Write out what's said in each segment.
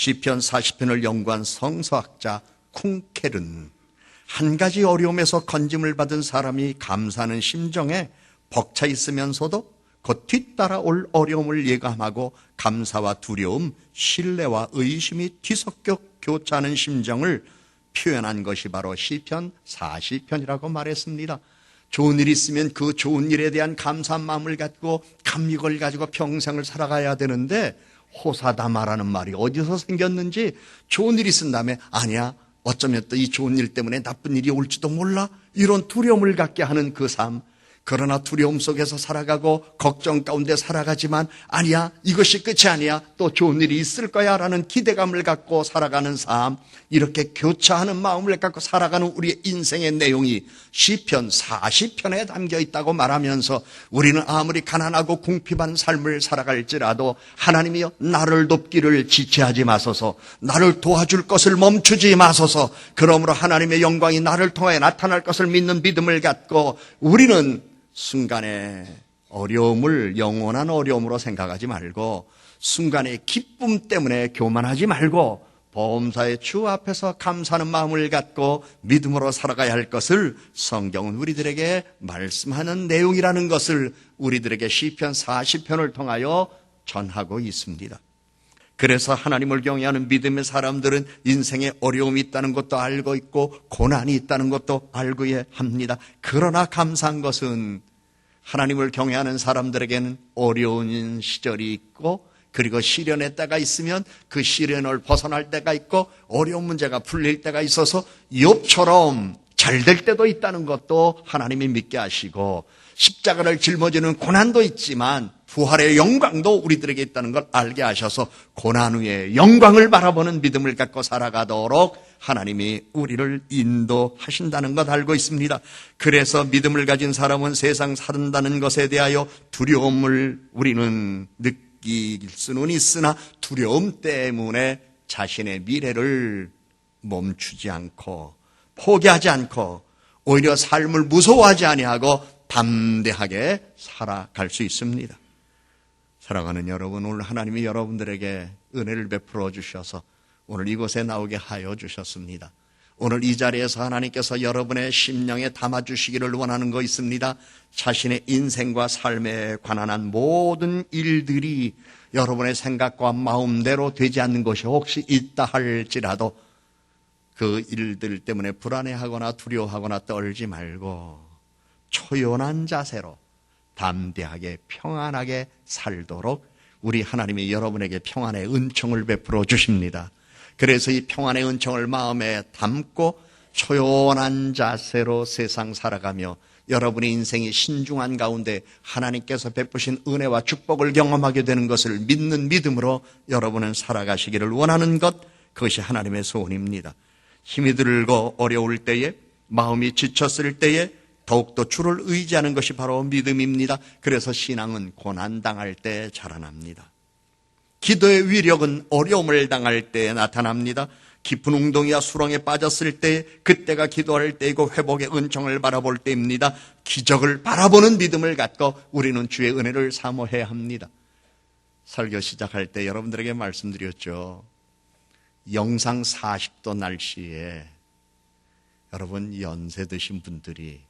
시편 40편을 연구한 성서학자 쿵켈은 한 가지 어려움에서 건짐을 받은 사람이 감사하는 심정에 벅차 있으면서도 곧 뒤따라올 어려움을 예감하고 감사와 두려움, 신뢰와 의심이 뒤섞여 교차하는 심정을 표현한 것이 바로 시편 40편이라고 말했습니다. 좋은 일이 있으면 그 좋은 일에 대한 감사한 마음을 갖고 감격을 가지고 평생을 살아가야 되는데, 호사다마라는 말이 어디서 생겼는지, 좋은 일이 있은 다음에 아니야, 어쩌면 또 이 좋은 일 때문에 나쁜 일이 올지도 몰라, 이런 두려움을 갖게 하는 그 삶. 그러나 두려움 속에서 살아가고 걱정 가운데 살아가지만 아니야, 이것이 끝이 아니야, 또 좋은 일이 있을 거야 라는 기대감을 갖고 살아가는 삶, 이렇게 교차하는 마음을 갖고 살아가는 우리의 인생의 내용이 시편 40편에 담겨 있다고 말하면서, 우리는 아무리 가난하고 궁핍한 삶을 살아갈지라도 하나님이여 나를 돕기를 지체하지 마소서, 나를 도와줄 것을 멈추지 마소서, 그러므로 하나님의 영광이 나를 통하여 나타날 것을 믿는 믿음을 갖고 우리는 순간의 어려움을 영원한 어려움으로 생각하지 말고, 순간의 기쁨 때문에 교만하지 말고 보험사의 주 앞에서 감사하는 마음을 갖고 믿음으로 살아가야 할 것을 성경은 우리들에게 말씀하는 내용이라는 것을 우리들에게 시편 40편을 통하여 전하고 있습니다. 그래서 하나님을 경외하는 믿음의 사람들은 인생에 어려움이 있다는 것도 알고 있고 고난이 있다는 것도 알고 합니다. 그러나 감사한 것은 하나님을 경외하는 사람들에게는 어려운 시절이 있고, 그리고 시련의 때가 있으면 그 시련을 벗어날 때가 있고, 어려운 문제가 풀릴 때가 있어서 욥처럼 잘 될 때도 있다는 것도 하나님이 믿게 하시고, 십자가를 짊어지는 고난도 있지만 부활의 영광도 우리들에게 있다는 걸 알게 하셔서 고난 후에 영광을 바라보는 믿음을 갖고 살아가도록 하나님이 우리를 인도하신다는 것 알고 있습니다. 그래서 믿음을 가진 사람은 세상 산다는 것에 대하여 두려움을 우리는 느낄 수는 있으나 두려움 때문에 자신의 미래를 멈추지 않고 포기하지 않고 오히려 삶을 무서워하지 아니하고 담대하게 살아갈 수 있습니다. 사랑하는 여러분, 오늘 하나님이 여러분들에게 은혜를 베풀어 주셔서 오늘 이곳에 나오게 하여 주셨습니다. 오늘 이 자리에서 하나님께서 여러분의 심령에 담아주시기를 원하는 거 있습니다. 자신의 인생과 삶에 관한 모든 일들이 여러분의 생각과 마음대로 되지 않는 것이 혹시 있다 할지라도 그 일들 때문에 불안해하거나 두려워하거나 떨지 말고 초연한 자세로 담대하게 평안하게 살도록 우리 하나님이 여러분에게 평안의 은총을 베풀어 주십니다. 그래서 이 평안의 은총을 마음에 담고 초연한 자세로 세상 살아가며 여러분의 인생이 신중한 가운데 하나님께서 베푸신 은혜와 축복을 경험하게 되는 것을 믿는 믿음으로 여러분은 살아가시기를 원하는 것, 그것이 하나님의 소원입니다. 힘이 들고 어려울 때에, 마음이 지쳤을 때에 더욱더 주를 의지하는 것이 바로 믿음입니다. 그래서 신앙은 고난당할 때 자라납니다. 기도의 위력은 어려움을 당할 때 나타납니다. 깊은 웅덩이와 수렁에 빠졌을 때, 그때가 기도할 때이고 회복의 은총을 바라볼 때입니다. 기적을 바라보는 믿음을 갖고 우리는 주의 은혜를 사모해야 합니다. 설교 시작할 때 여러분들에게 말씀드렸죠. 영상 40도 날씨에 여러분 연세 드신 분들이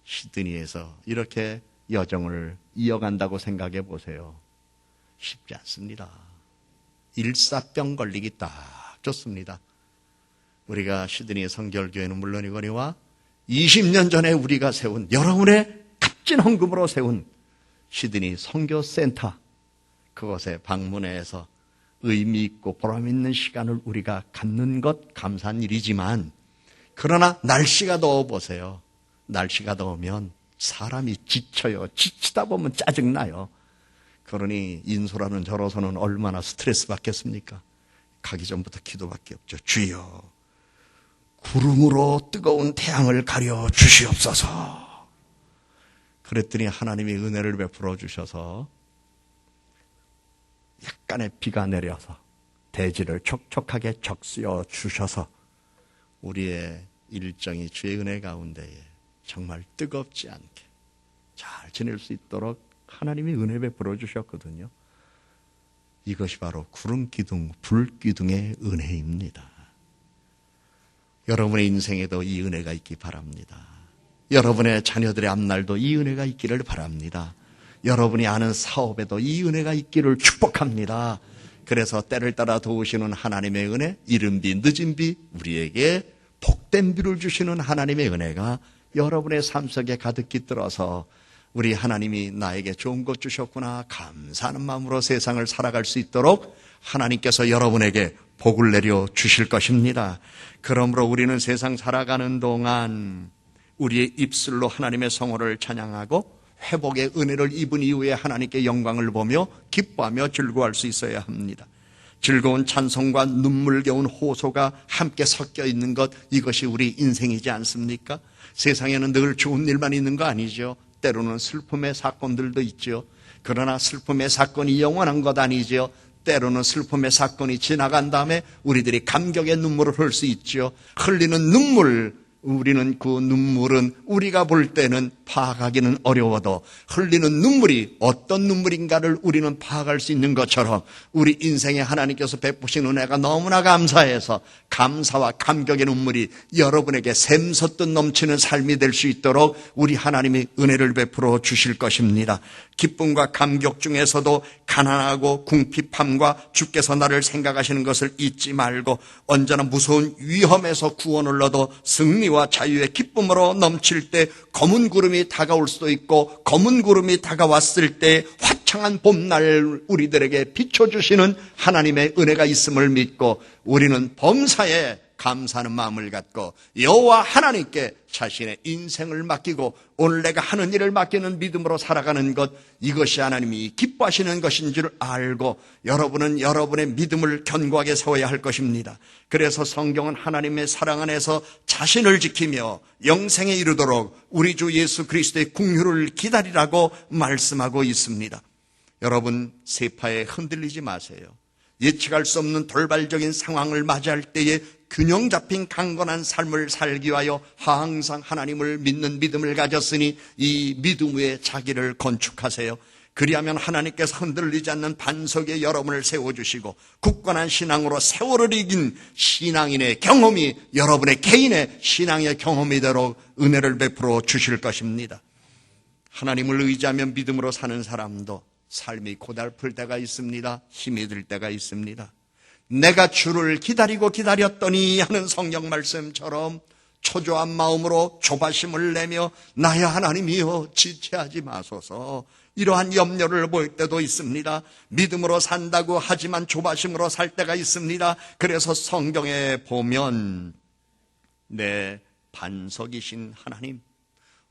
시드니에서 이렇게 여정을 이어간다고 생각해 보세요. 쉽지 않습니다. 일사병 걸리기 딱 좋습니다. 우리가 시드니 성결교회는 물론이거니와 20년 전에 우리가 세운, 여러분의 값진 헌금으로 세운 시드니 선교센터, 그곳에 방문해서 의미 있고 보람 있는 시간을 우리가 갖는 것 감사한 일이지만, 그러나 날씨가 더워보세요. 날씨가 더우면 사람이 지쳐요. 지치다 보면 짜증나요. 그러니 인소라는 저로서는 얼마나 스트레스 받겠습니까? 가기 전부터 기도밖에 없죠. 주여, 구름으로 뜨거운 태양을 가려 주시옵소서. 그랬더니 하나님이 은혜를 베풀어 주셔서 약간의 비가 내려서 대지를 촉촉하게 적시어 주셔서 우리의 일정이 주의 은혜 가운데에 정말 뜨겁지 않게 잘 지낼 수 있도록 하나님이 은혜 베풀어 주셨거든요. 이것이 바로 구름기둥, 불기둥의 은혜입니다. 여러분의 인생에도 이 은혜가 있기 바랍니다. 여러분의 자녀들의 앞날도 이 은혜가 있기를 바랍니다. 여러분이 아는 사업에도 이 은혜가 있기를 축복합니다. 그래서 때를 따라 도우시는 하나님의 은혜, 이른 비 늦은 비, 우리에게 복된 비를 주시는 하나님의 은혜가 여러분의 삶 속에 가득 깃들어서 우리 하나님이 나에게 좋은 것 주셨구나 감사하는 마음으로 세상을 살아갈 수 있도록 하나님께서 여러분에게 복을 내려 주실 것입니다. 그러므로 우리는 세상 살아가는 동안 우리의 입술로 하나님의 성호를 찬양하고 회복의 은혜를 입은 이후에 하나님께 영광을 보며 기뻐하며 즐거워할 수 있어야 합니다. 즐거운 찬송과 눈물겨운 호소가 함께 섞여 있는 것, 이것이 우리 인생이지 않습니까? 세상에는 늘 좋은 일만 있는 거 아니죠. 때로는 슬픔의 사건들도 있죠. 그러나 슬픔의 사건이 영원한 것 아니죠. 때로는 슬픔의 사건이 지나간 다음에 우리들이 감격의 눈물을 흘릴 수 있죠. 흘리는 눈물, 우리는 그 눈물은 우리가 볼 때는 파악하기는 어려워도 흘리는 눈물이 어떤 눈물인가를 우리는 파악할 수 있는 것처럼 우리 인생에 하나님께서 베푸신 은혜가 너무나 감사해서 감사와 감격의 눈물이 여러분에게 샘솟듯 넘치는 삶이 될 수 있도록 우리 하나님이 은혜를 베풀어 주실 것입니다. 기쁨과 감격 중에서도 가난하고 궁핍함과 주께서 나를 생각하시는 것을 잊지 말고 언제나 무서운 위험에서 구원을 얻어 승리와 자유의 기쁨으로 넘칠 때 검은 구름이 다가올 수도 있고 검은 구름이 다가왔을 때 화창한 봄날 우리들에게 비춰주시는 하나님의 은혜가 있음을 믿고 우리는 범사에 감사하는 마음을 갖고 여호와 하나님께 자신의 인생을 맡기고 오늘 내가 하는 일을 맡기는 믿음으로 살아가는 것, 이것이 하나님이 기뻐하시는 것인 줄 알고 여러분은 여러분의 믿음을 견고하게 세워야 할 것입니다. 그래서 성경은 하나님의 사랑 안에서 자신을 지키며 영생에 이르도록 우리 주 예수 그리스도의 긍휼을 기다리라고 말씀하고 있습니다. 여러분, 세파에 흔들리지 마세요. 예측할 수 없는 돌발적인 상황을 맞이할 때에 균형 잡힌 강건한 삶을 살기 위하여 항상 하나님을 믿는 믿음을 가졌으니 이 믿음 위에 자기를 건축하세요. 그리하면 하나님께서 흔들리지 않는 반석에 여러분을 세워주시고 굳건한 신앙으로 세월을 이긴 신앙인의 경험이 여러분의 개인의 신앙의 경험이 되도록 은혜를 베풀어 주실 것입니다. 하나님을 의지하며 믿음으로 사는 사람도 삶이 고달플 때가 있습니다. 힘이 들 때가 있습니다. 내가 주를 기다리고 기다렸더니 하는 성경 말씀처럼 초조한 마음으로 조바심을 내며 나의 하나님이여 지체하지 마소서, 이러한 염려를 보일 때도 있습니다. 믿음으로 산다고 하지만 조바심으로 살 때가 있습니다. 그래서 성경에 보면 내 반석이신 하나님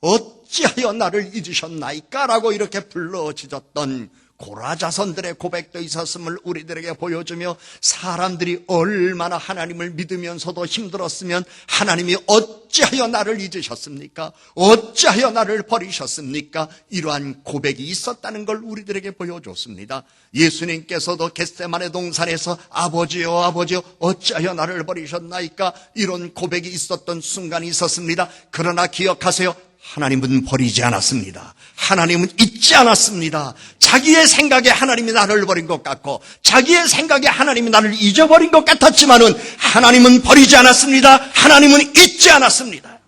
어찌하여 나를 잊으셨나이까? 라고 이렇게 불러짖었던 고라자손들의 고백도 있었음을 우리들에게 보여주며 사람들이 얼마나 하나님을 믿으면서도 힘들었으면 하나님이 어찌하여 나를 잊으셨습니까? 어찌하여 나를 버리셨습니까? 이러한 고백이 있었다는 걸 우리들에게 보여줬습니다. 예수님께서도 겟세마네 동산에서 아버지여 아버지여 어찌하여 나를 버리셨나이까? 이런 고백이 있었던 순간이 있었습니다. 그러나 기억하세요. 하나님은 버리지 않았습니다. 하나님은 잊지 않았습니다. 자기의 생각에 하나님이 나를 버린 것 같고 자기의 생각에 하나님이 나를 잊어버린 것 같았지만은 하나님은 버리지 않았습니다. 하나님은 잊지 않았습니다.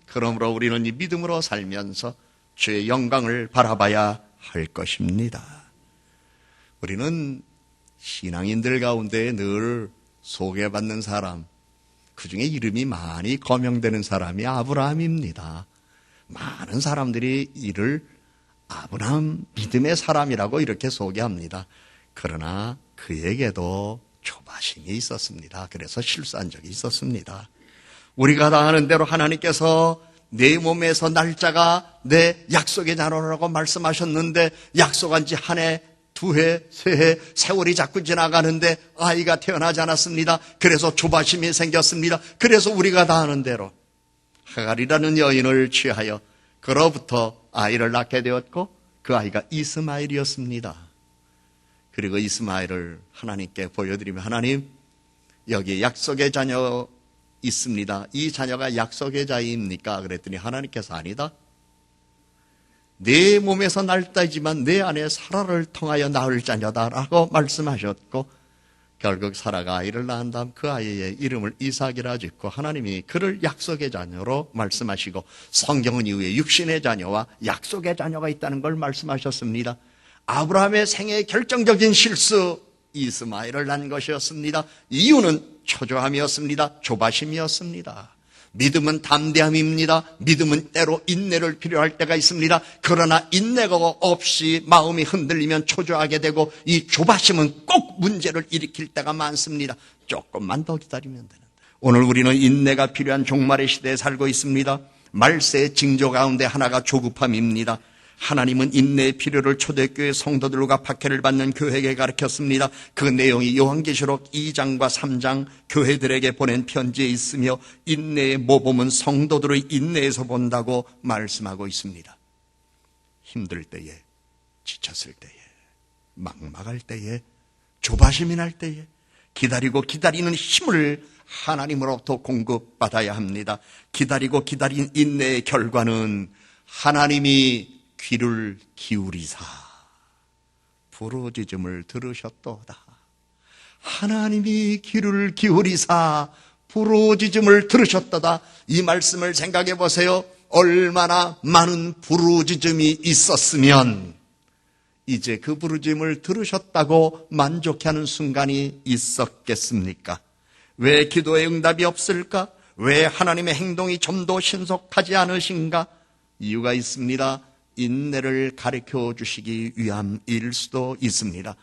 그러므로 우리는 이 믿음으로 살면서 주의 영광을 바라봐야 할 것입니다. 우리는 신앙인들 가운데 늘 소개받는 사람, 그중에 이름이 많이 거명되는 사람이 아브라함입니다. 많은 사람들이 이를 아브라함 믿음의 사람이라고 이렇게 소개합니다. 그러나 그에게도 조바심이 있었습니다. 그래서 실수한 적이 있었습니다. 우리가 다 아는 대로 하나님께서 내 몸에서 날짜가 내 약속의 날이라고 말씀하셨는데 약속한 지 한 해, 두 해, 세 해, 세월이 자꾸 지나가는데 아이가 태어나지 않았습니다. 그래서 조바심이 생겼습니다. 그래서 우리가 다 아는 대로 하갈이라는 여인을 취하여 그로부터 아이를 낳게 되었고 그 아이가 이스마엘이었습니다. 그리고 이스마엘을 하나님께 보여드리며 하나님, 여기 약속의 자녀 있습니다. 이 자녀가 약속의 자입니까? 그랬더니 하나님께서 아니다. 내 몸에서 날따지만 내 안에 사라를 통하여 낳을 자녀다라고 말씀하셨고, 결국 사라가 아이를 낳은 다음 그 아이의 이름을 이삭이라 짓고 하나님이 그를 약속의 자녀로 말씀하시고, 성경은 이후에 육신의 자녀와 약속의 자녀가 있다는 걸 말씀하셨습니다. 아브라함의 생애의 결정적인 실수, 이스마엘을 낳은 것이었습니다. 이유는 초조함이었습니다. 조바심이었습니다. 믿음은 담대함입니다. 믿음은 때로 인내를 필요할 때가 있습니다. 그러나 인내가 없이 마음이 흔들리면 초조하게 되고, 이 조바심은 꼭 문제를 일으킬 때가 많습니다. 조금만 더 기다리면 되는데. 오늘 우리는 인내가 필요한 종말의 시대에 살고 있습니다. 말세의 징조 가운데 하나가 조급함입니다. 하나님은 인내의 필요를 초대교회 성도들과 박해를 받는 교회에게 가르쳤습니다. 그 내용이 요한계시록 2장과 3장 교회들에게 보낸 편지에 있으며, 인내의 모범은 성도들의 인내에서 본다고 말씀하고 있습니다. 힘들 때에, 지쳤을 때에, 막막할 때에, 조바심이 날 때에 기다리고 기다리는 힘을 하나님으로부터 공급받아야 합니다. 기다리고 기다린 인내의 결과는 하나님이 귀를 기울이사 부르짖음을 들으셨도다. 하나님이 귀를 기울이사 부르짖음을 들으셨도다. 이 말씀을 생각해 보세요. 얼마나 많은 부르짖음이 있었으면 이제 그 부르짖음을 들으셨다고 만족해하는 순간이 있었겠습니까? 왜 기도의 응답이 없을까? 왜 하나님의 행동이 좀 더 신속하지 않으신가? 이유가 있습니다. 인내를 가르쳐 주시기 위함일 수도 있습니다.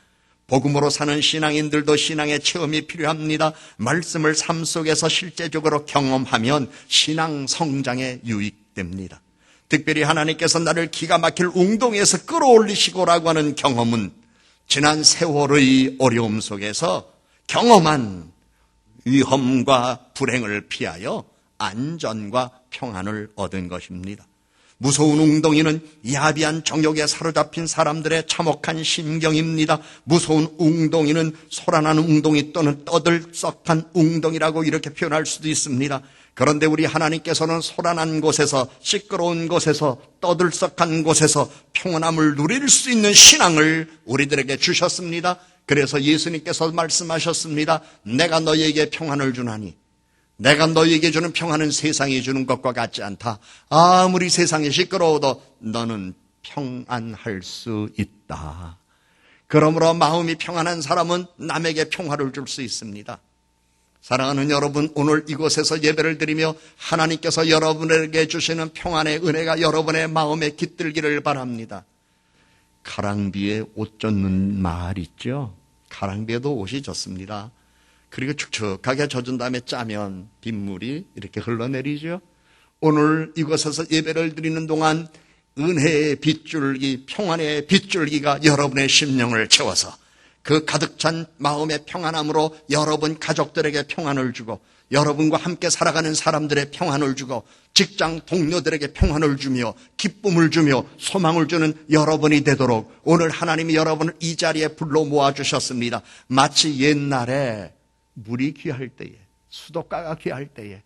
복음으로 사는 신앙인들도 신앙의 체험이 필요합니다. 말씀을 삶 속에서 실제적으로 경험하면 신앙 성장에 유익됩니다. 특별히 하나님께서 나를 기가 막힐 웅덩이에서 끌어올리시고라고 하는 경험은 지난 세월의 어려움 속에서 경험한 위험과 불행을 피하여 안전과 평안을 얻은 것입니다. 무서운 웅덩이는 야비한 정욕에 사로잡힌 사람들의 참혹한 심경입니다. 무서운 웅덩이는 소란하는 웅덩이 또는 떠들썩한 웅덩이라고 이렇게 표현할 수도 있습니다. 그런데 우리 하나님께서는 소란한 곳에서, 시끄러운 곳에서, 떠들썩한 곳에서 평안함을 누릴 수 있는 신앙을 우리들에게 주셨습니다. 그래서 예수님께서 말씀하셨습니다. 내가 너희에게 평안을 주나니 내가 너희에게 주는 평안은 세상이 주는 것과 같지 않다. 아무리 세상이 시끄러워도 너는 평안할 수 있다. 그러므로 마음이 평안한 사람은 남에게 평화를 줄 수 있습니다. 사랑하는 여러분, 오늘 이곳에서 예배를 드리며 하나님께서 여러분에게 주시는 평안의 은혜가 여러분의 마음에 깃들기를 바랍니다. 가랑비에 옷 젖는 말 있죠? 가랑비에도 옷이 젖습니다. 그리고 축축하게 젖은 다음에 짜면 빗물이 이렇게 흘러내리죠. 오늘 이곳에서 예배를 드리는 동안 은혜의 빗줄기, 평안의 빗줄기가 여러분의 심령을 채워서 그 가득 찬 마음의 평안함으로 여러분 가족들에게 평안을 주고, 여러분과 함께 살아가는 사람들의 평안을 주고, 직장 동료들에게 평안을 주며 기쁨을 주며 소망을 주는 여러분이 되도록 오늘 하나님이 여러분을 이 자리에 불러 모아주셨습니다. 마치 옛날에 물이 귀할 때에, 수도가가 귀할 때에,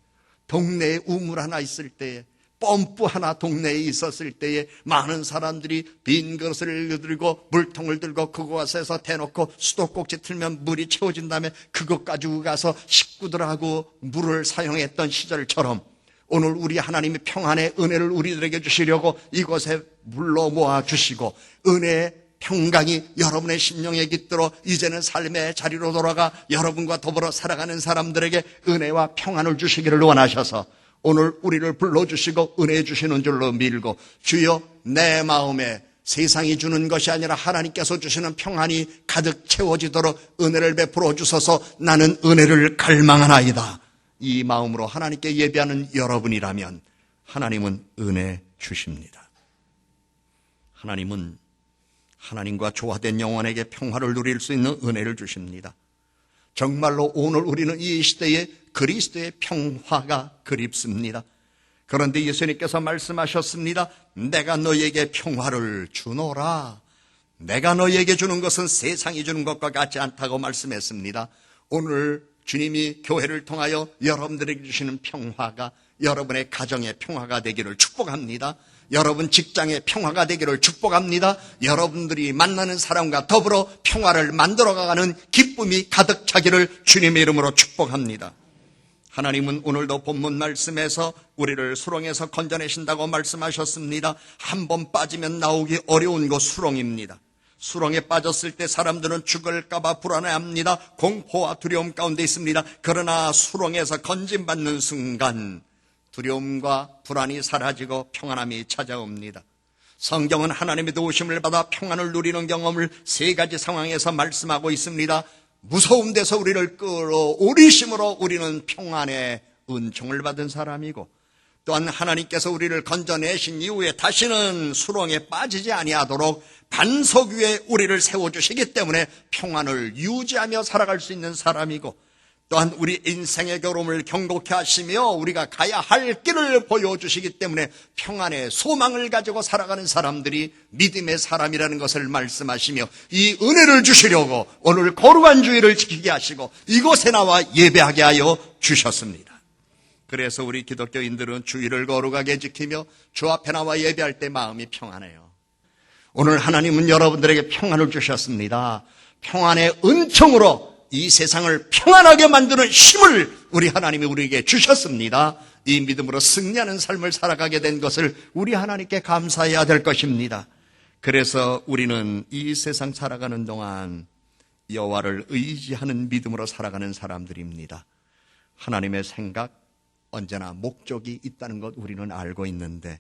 동네에 우물 하나 있을 때에, 펌프 하나 동네에 있었을 때에 많은 사람들이 빈 그릇을 들고 물통을 들고 그곳에서 대놓고 수도꼭지 틀면 물이 채워진 다음에 그것 가지고 가서 식구들하고 물을 사용했던 시절처럼 오늘 우리 하나님이 평안의 은혜를 우리들에게 주시려고 이곳에 불러 모아 주시고, 은혜의 평강이 여러분의 심령에 깃들어 이제는 삶의 자리로 돌아가 여러분과 더불어 살아가는 사람들에게 은혜와 평안을 주시기를 원하셔서 오늘 우리를 불러주시고 은혜 주시는 줄로 밀고, 주여 내 마음에 세상이 주는 것이 아니라 하나님께서 주시는 평안이 가득 채워지도록 은혜를 베풀어 주셔서 나는 은혜를 갈망하나이다. 이 마음으로 하나님께 예배하는 여러분이라면 하나님은 은혜 주십니다. 하나님은 하나님과 조화된 영혼에게 평화를 누릴 수 있는 은혜를 주십니다. 정말로 오늘 우리는 이 시대에 그리스도의 평화가 그립습니다. 그런데 예수님께서 말씀하셨습니다. 내가 너희에게 평화를 주노라. 내가 너희에게 주는 것은 세상이 주는 것과 같지 않다고 말씀했습니다. 오늘 주님이 교회를 통하여 여러분들에게 주시는 평화가 여러분의 가정의 평화가 되기를 축복합니다. 여러분 직장에 평화가 되기를 축복합니다. 여러분들이 만나는 사람과 더불어 평화를 만들어가는 기쁨이 가득 차기를 주님의 이름으로 축복합니다. 하나님은 오늘도 본문 말씀에서 우리를 수렁에서 건져내신다고 말씀하셨습니다. 한 번 빠지면 나오기 어려운 곳 수렁입니다. 수렁에 빠졌을 때 사람들은 죽을까봐 불안해합니다. 공포와 두려움 가운데 있습니다. 그러나 수렁에서 건짐받는 순간 두려움과 불안이 사라지고 평안함이 찾아옵니다. 성경은 하나님의 도우심을 받아 평안을 누리는 경험을 세 가지 상황에서 말씀하고 있습니다. 무서운 데서 우리를 끌어오리심으로 우리는 평안의 은총을 받은 사람이고, 또한 하나님께서 우리를 건져내신 이후에 다시는 수렁에 빠지지 아니하도록 반석 위에 우리를 세워주시기 때문에 평안을 유지하며 살아갈 수 있는 사람이고, 또한 우리 인생의 걸음을 경고케 하시며 우리가 가야 할 길을 보여주시기 때문에 평안의 소망을 가지고 살아가는 사람들이 믿음의 사람이라는 것을 말씀하시며, 이 은혜를 주시려고 오늘 거룩한 주일을 지키게 하시고 이곳에 나와 예배하게 하여 주셨습니다. 그래서 우리 기독교인들은 주일을 거룩하게 지키며 주 앞에 나와 예배할 때 마음이 평안해요. 오늘 하나님은 여러분들에게 평안을 주셨습니다. 평안의 은총으로 이 세상을 평안하게 만드는 힘을 우리 하나님이 우리에게 주셨습니다. 이 믿음으로 승리하는 삶을 살아가게 된 것을 우리 하나님께 감사해야 될 것입니다. 그래서 우리는 이 세상 살아가는 동안 여호와를 의지하는 믿음으로 살아가는 사람들입니다. 하나님의 생각, 언제나 목적이 있다는 것 우리는 알고 있는데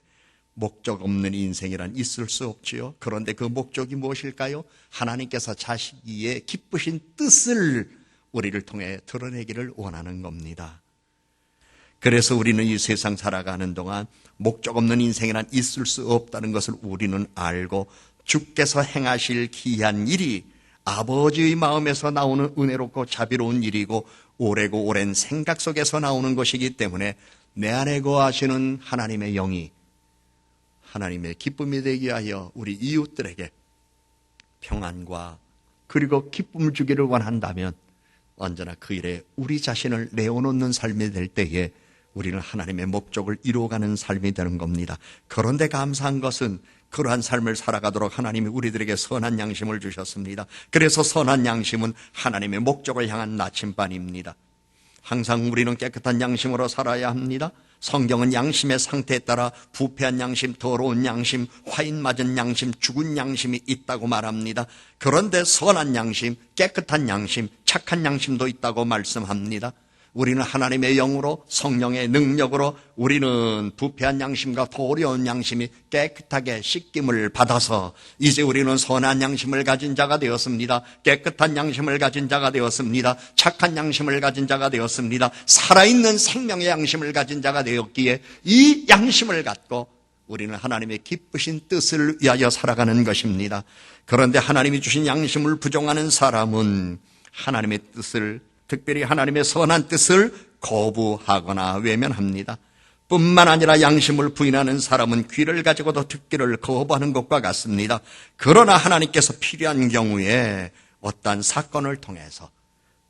목적 없는 인생이란 있을 수 없지요. 그런데 그 목적이 무엇일까요? 하나님께서 자시기에 기쁘신 뜻을 우리를 통해 드러내기를 원하는 겁니다. 그래서 우리는 이 세상 살아가는 동안 목적 없는 인생이란 있을 수 없다는 것을 우리는 알고, 주께서 행하실 기이한 일이 아버지의 마음에서 나오는 은혜롭고 자비로운 일이고 오래고 오랜 생각 속에서 나오는 것이기 때문에 내 안에 거하시는 하나님의 영이 하나님의 기쁨이 되게 하여 우리 이웃들에게 평안과 그리고 기쁨을 주기를 원한다면 언제나 그 일에 우리 자신을 내어놓는 삶이 될 때에 우리는 하나님의 목적을 이루어가는 삶이 되는 겁니다. 그런데 감사한 것은 그러한 삶을 살아가도록 하나님이 우리들에게 선한 양심을 주셨습니다. 그래서 선한 양심은 하나님의 목적을 향한 나침반입니다. 항상 우리는 깨끗한 양심으로 살아야 합니다. 성경은 양심의 상태에 따라 부패한 양심, 더러운 양심, 화인 맞은 양심, 죽은 양심이 있다고 말합니다. 그런데 선한 양심, 깨끗한 양심, 착한 양심도 있다고 말씀합니다. 우리는 하나님의 영으로 성령의 능력으로 우리는 부패한 양심과 더러운 양심이 깨끗하게 씻김을 받아서 이제 우리는 선한 양심을 가진 자가 되었습니다. 깨끗한 양심을 가진 자가 되었습니다. 착한 양심을 가진 자가 되었습니다. 살아있는 생명의 양심을 가진 자가 되었기에 이 양심을 갖고 우리는 하나님의 기쁘신 뜻을 위하여 살아가는 것입니다. 그런데 하나님이 주신 양심을 부정하는 사람은 하나님의 뜻을, 특별히 하나님의 선한 뜻을 거부하거나 외면합니다. 뿐만 아니라 양심을 부인하는 사람은 귀를 가지고도 듣기를 거부하는 것과 같습니다. 그러나 하나님께서 필요한 경우에 어떠한 사건을 통해서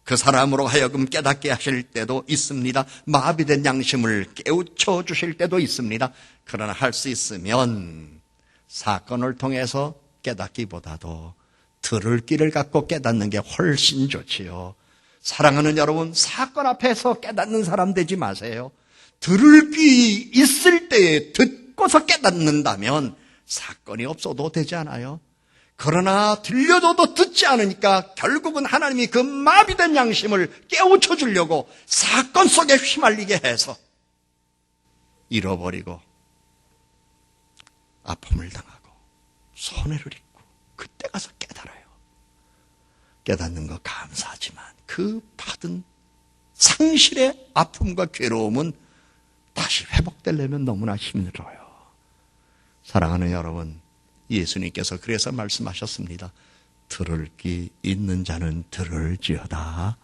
그 사람으로 하여금 깨닫게 하실 때도 있습니다. 마비된 양심을 깨우쳐 주실 때도 있습니다. 그러나 할 수 있으면 사건을 통해서 깨닫기보다도 들을 길을 갖고 깨닫는 게 훨씬 좋지요. 사랑하는 여러분, 사건 앞에서 깨닫는 사람 되지 마세요. 들을 귀 있을 때에 듣고서 깨닫는다면 사건이 없어도 되지 않아요? 그러나 들려줘도 듣지 않으니까 결국은 하나님이 그 마비된 양심을 깨우쳐 주려고 사건 속에 휘말리게 해서 잃어버리고 아픔을 당하고 손해를 입고 그때 가서 깨달아요. 깨닫는 거 감사하지만 그 받은 상실의 아픔과 괴로움은 다시 회복되려면 너무나 힘들어요. 사랑하는 여러분, 예수님께서 그래서 말씀하셨습니다. 들을 귀 있는 자는 들을지어다.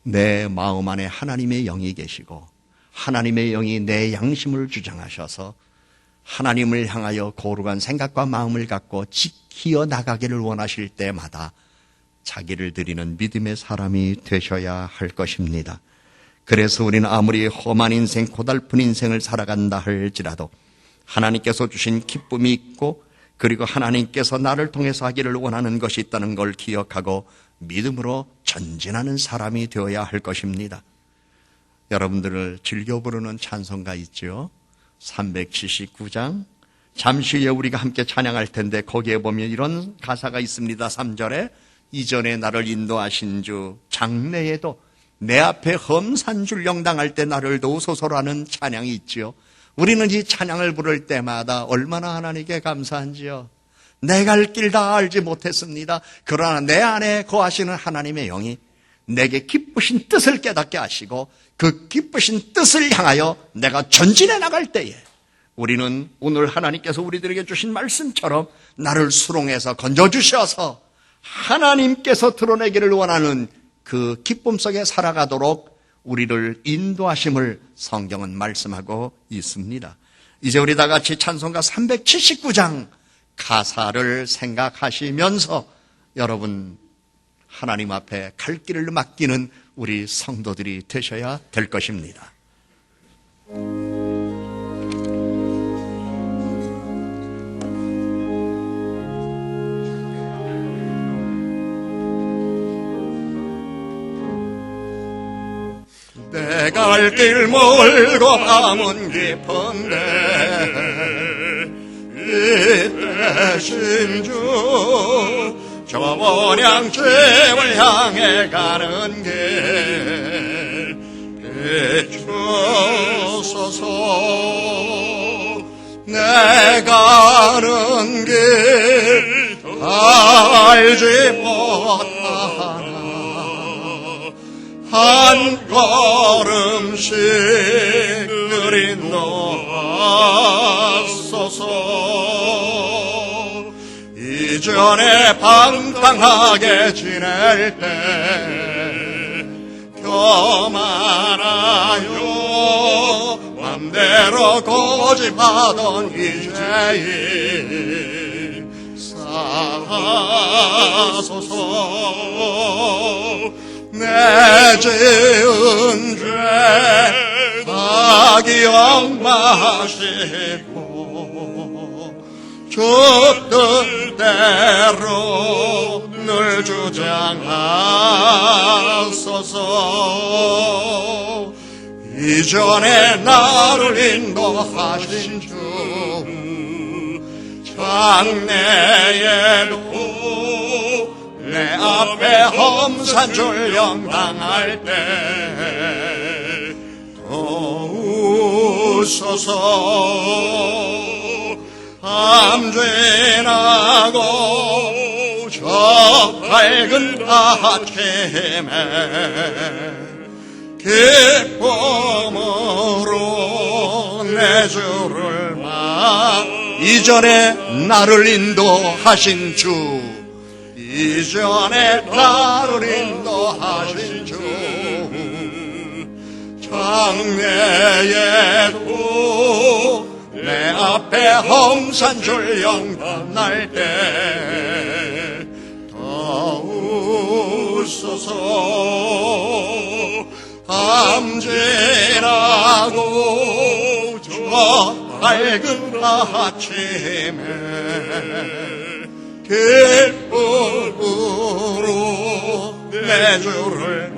내 마음 안에 하나님의 영이 계시고 하나님의 영이 내 양심을 주장하셔서 하나님을 향하여 거룩한 생각과 마음을 갖고 지키어 나가기를 원하실 때마다 자기를 드리는 믿음의 사람이 되셔야 할 것입니다. 그래서 우리는 아무리 험한 인생, 고달픈 인생을 살아간다 할지라도 하나님께서 주신 기쁨이 있고 그리고 하나님께서 나를 통해서 하기를 원하는 것이 있다는 걸 기억하고 믿음으로 전진하는 사람이 되어야 할 것입니다. 여러분들을 즐겨 부르는 찬송가 있죠? 379장. 잠시 후에 우리가 함께 찬양할 텐데 거기에 보면 이런 가사가 있습니다. 3절에 이전에 나를 인도하신 주 장래에도 내 앞에 험산 줄 영당할 때 나를 도우소서라는 찬양이 있지요. 우리는 이 찬양을 부를 때마다 얼마나 하나님께 감사한지요. 내 갈 길 다 알지 못했습니다. 그러나 내 안에 거하시는 하나님의 영이 내게 기쁘신 뜻을 깨닫게 하시고 그 기쁘신 뜻을 향하여 내가 전진해 나갈 때에 우리는 오늘 하나님께서 우리들에게 주신 말씀처럼 나를 수롱에서 건져주셔서 하나님께서 드러내기를 원하는 그 기쁨 속에 살아가도록 우리를 인도하심을 성경은 말씀하고 있습니다. 이제 우리 다 같이 찬송가 379장 가사를 생각하시면서 여러분 하나님 앞에 갈 길을 맡기는 우리 성도들이 되셔야 될 것입니다. 내 갈 길 멀고 밤은 깊은데 이 대신 주 저 원양집을 향해 가는 길 비추소서. 내 가는 길 알지 못하나 한 걸음씩 느리 놓았소서. 이전에 방탕하게 지낼 때 교만하여 맘대로 고집하던 이제에 사소서. 내 지은 죄 다 기억마시고 줬던 대로 늘 주장하소서. 이전에 나를 인도하신 주 장래에도 내 앞에 험산줄 영당할 때 도우소서. 밤죄나고 저 밝은 아침에 기쁨으로 내 주를 이전에 나를 인도하신 주 이전에 나를 인도하신 주 장래에도 내 앞에 험산줄 영단날 때 더우소서. 밤 지나고 저 밝은 아침에 기쁨으로 내 주를